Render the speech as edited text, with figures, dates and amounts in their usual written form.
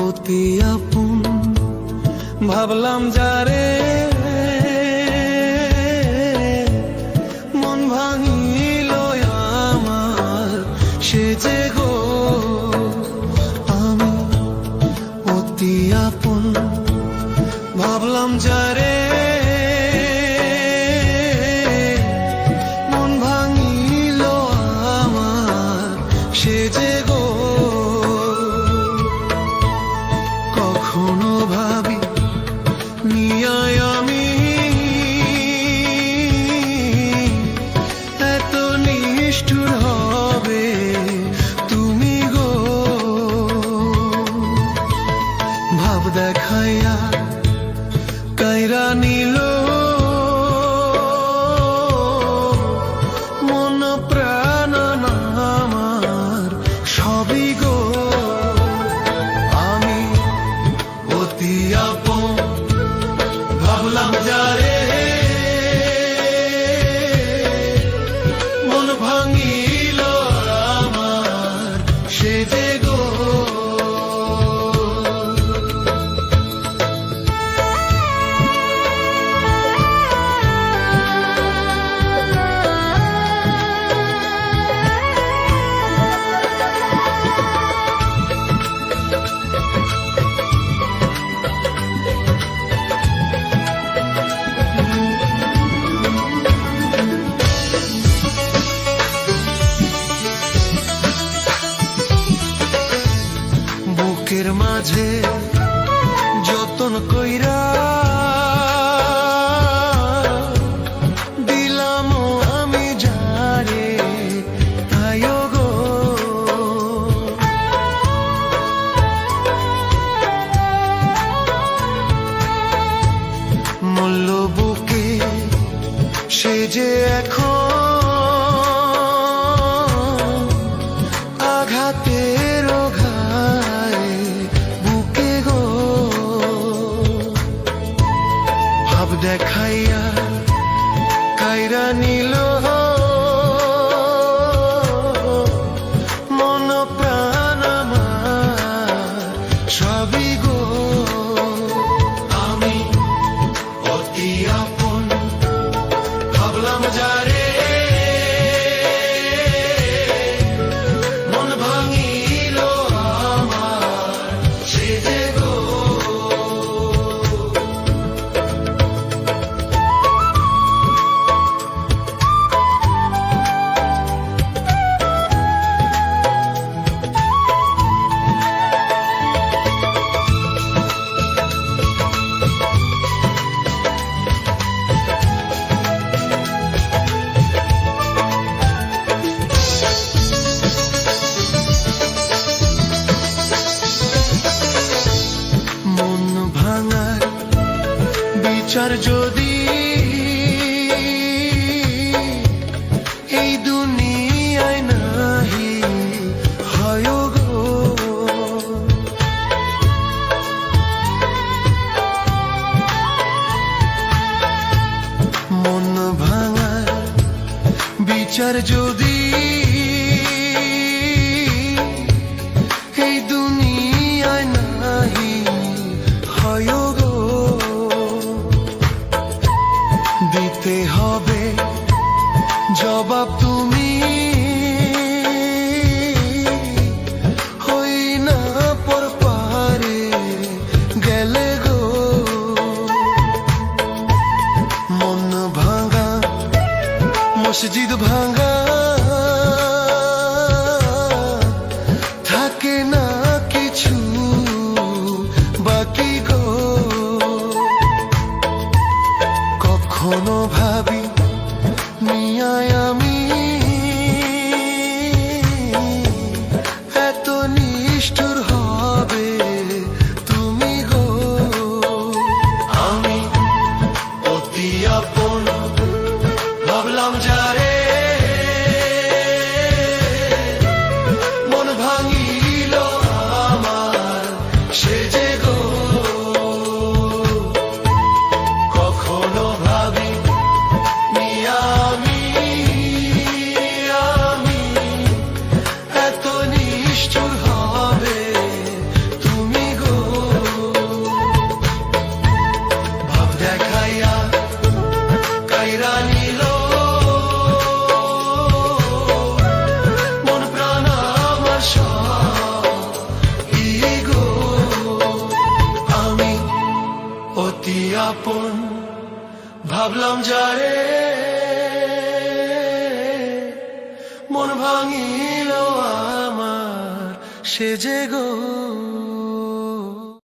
অতি আপন ভাবলাম যারে, মন ভাঙিল আমার সে যে গো। আমি অতি আপন ভাবলাম যারে, মন ভাঙিল আমার সে যে গো। কখনো ভাবি নিয়ায় আমি এত নিষ্ঠুর হবে তুমি গো। ভাব দেখাইয়া কাইরা নিল মন প্রাণ আমার সবই গো। আমি অতি আপন ভাবলাম যারে, মন ভাঙিল আমার সে যে গো। বুকের মাঝে যতন কইরা দিলাম আমি যারে, তাই গো। মূল্য বুকে সে যে এখন আঘাতের ঘায় বুকে গো। ভাব দেখাইয়া কাইরা নিল মন প্রাণ আমার সবই গো। আমি অতি আপন ভাবলাম যারে, মন ভাঙিল আমার সে যে গো। মন ভাঙার বিচার যদি এই দুনিয়ায় নাহি হয় গো। মন ভাঙার বিচার যদি এই দুনিয়ায় নাহি হয় গো। দিতে হবে জবাব তুমি, হই না পর পারে গেলে গো। মন ভাঙা মসজিদ ভাঙা থাকে না কিছু বাকি গো। কখনো ভাবি নিয়ায় আমি এত নিষ্ঠুর হবে তুমি গো। আমি অতি আপন ভাবলাম যারে, মন ভাঙিল আমার সে যে গো। কখনো ভাবি আমি এত নিষ্ঠুর হবে আপন ভাবলাম যারে, মন ভাঙিল আমার সে যে গো